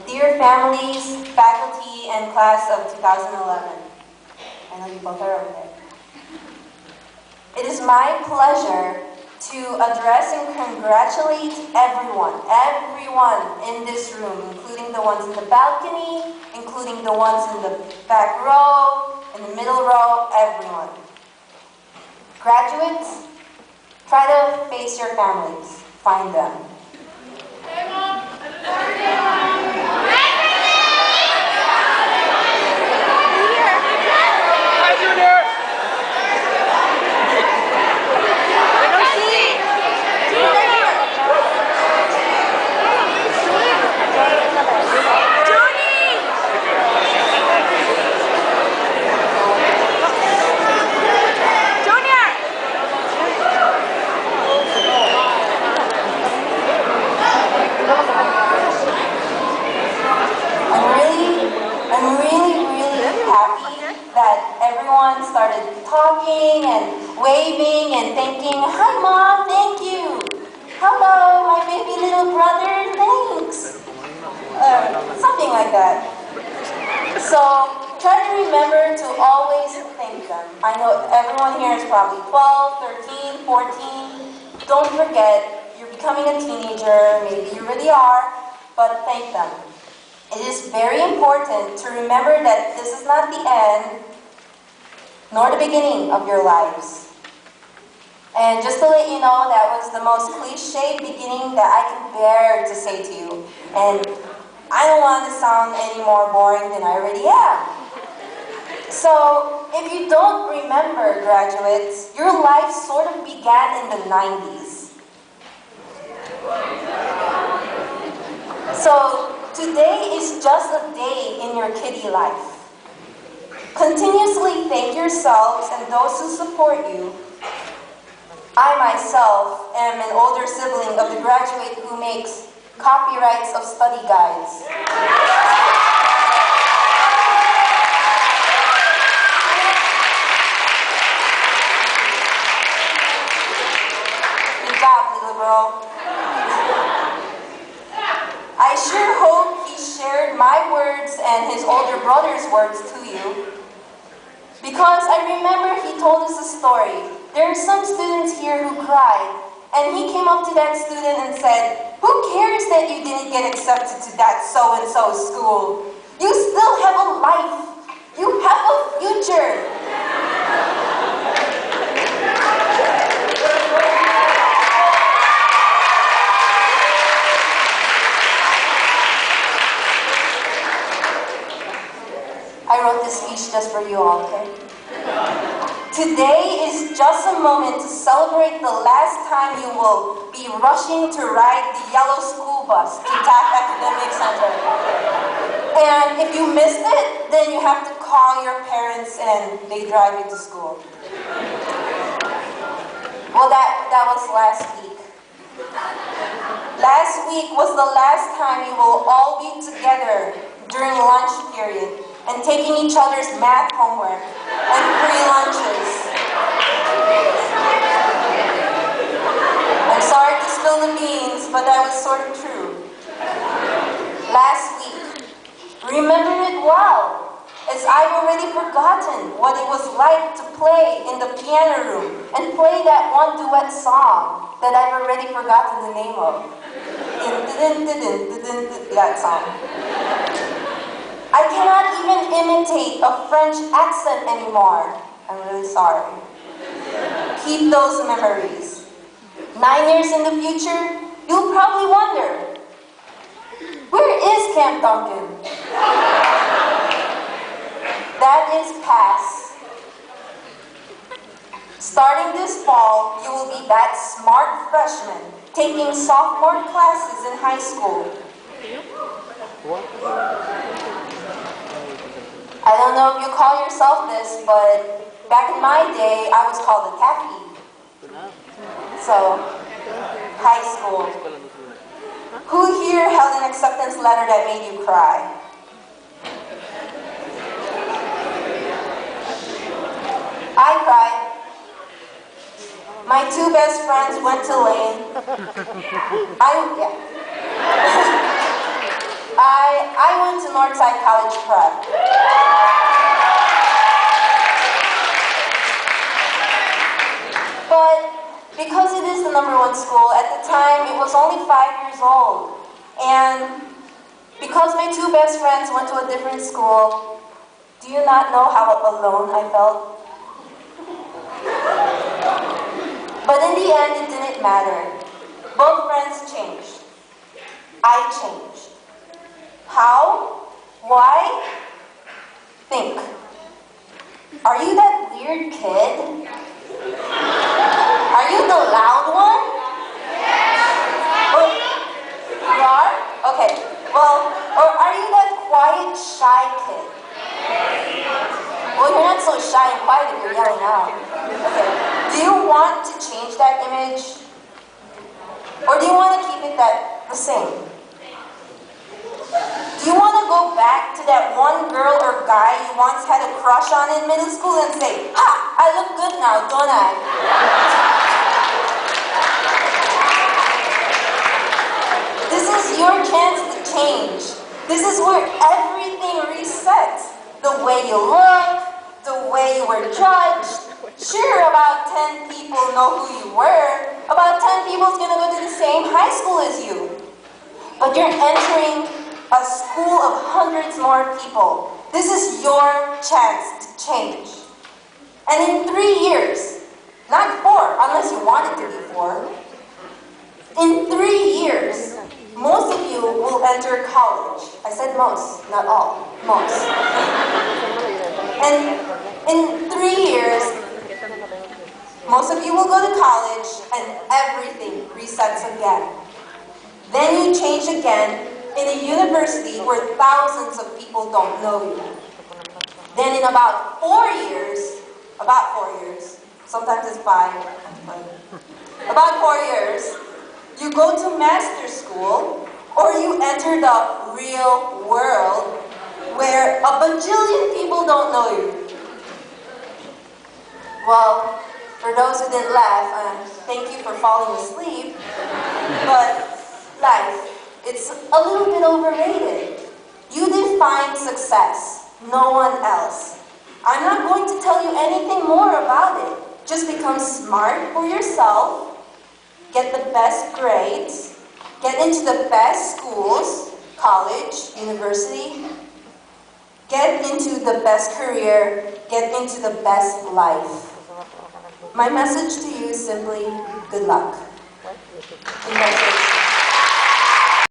dear families, faculty, and class of 2011. I know you both are over there. It is my pleasure to address and congratulate everyone in this room, including the ones in the balcony, including the ones in the back row, in the middle row, everyone. Graduates, try to face your families, find them. Hey, Mom. I'm really happy that everyone started talking and waving and thanking, "Hi Mom, thank you. Hello, my baby little brother, thanks." Something like that. So try to remember to always thank them. I know everyone here is probably 12, 13, 14. Don't forget, you're becoming a teenager, maybe you really are, but thank them. It is very important to remember that this is not the end, nor the beginning of your lives. And just to let you know, that was the most cliche beginning that I can bear to say to you. And I don't want to sound any more boring than I already am. So, if you don't remember, graduates, your life sort of began in the 90s. So, today is just a day in your kiddie life. Continuously thank yourselves and those who support you. I myself am an older sibling of the graduate who makes copyrights of study guides. Good job, little girl. I sure hope he shared my words and his older brother's words to you, because I remember he told us a story. There are some students here who cried, and he came up to that student and said, "Who cares that you didn't get accepted to that so-and-so school? You still have a life. You have a future." I wrote this speech just for you all, okay? Today is just a moment to celebrate the last time you will be rushing to ride the yellow school bus to Taft Academic Center. And if you missed it, then you have to call your parents and they drive you to school. Well, that was last week. Last week was the last time you will all be together during lunch period and taking each other's math homework and free lunches. I'm sorry to spill the beans, but that was sort of true. Last week, remember it well, as I've already forgotten what it was like to play in the piano room and play that one duet song that I've already forgotten the name of. That song. I cannot even imitate a French accent anymore. I'm really sorry. Keep those memories. 9 years in the future, you'll probably wonder, where is Camp Duncan? That is past. Starting this fall, you will be that smart freshman taking sophomore classes in high school. I don't know if you call yourself this, but back in my day, I was called a taffy. So, high school. Who here held an acceptance letter that made you cry? I cried. My two best friends went to Lane. Yeah. Northside College Prep. But because it is the #1 school, at the time it was only 5 years old. And because my two best friends went to a different school, do you not know how alone I felt? But in the end, it didn't matter. Both friends changed. I changed. How? Why? Think. Are you that weird kid? Are you the loud one? Or, you are? Okay. Well, or are you that quiet, shy kid? Well, you're not so shy and quiet if you're yelling out. Okay. Do you want to change that image? Or do you want to keep it the same? Do you want to go back to that one girl or guy you once had a crush on in middle school and say, "Ha! I look good now, don't I?" This is your chance to change. This is where everything resets. The way you look, the way you were judged. Sure, about 10 people know who you were. About 10 people's gonna go to the same high school as you. But you're entering a school of hundreds more people. This is your chance to change. And in 3 years, not 4, unless you want it to be 4, in 3 years, most of you will enter college. I said most, not all, most. And in 3 years, most of you will go to college and everything resets again. Then you change again in a university where thousands of people don't know you. Then in about 4 years, sometimes it's 5, about 4 years, you go to master's school or you enter the real world where a bajillion people don't know you. Well, for those who didn't laugh, thank you for falling asleep, but life, it's a little bit overrated. You define success, no one else. I'm not going to tell you anything more about it. Just become smart for yourself, get the best grades, get into the best schools, college, university, get into the best career, get into the best life. My message to you is simply, good luck. Congratulations.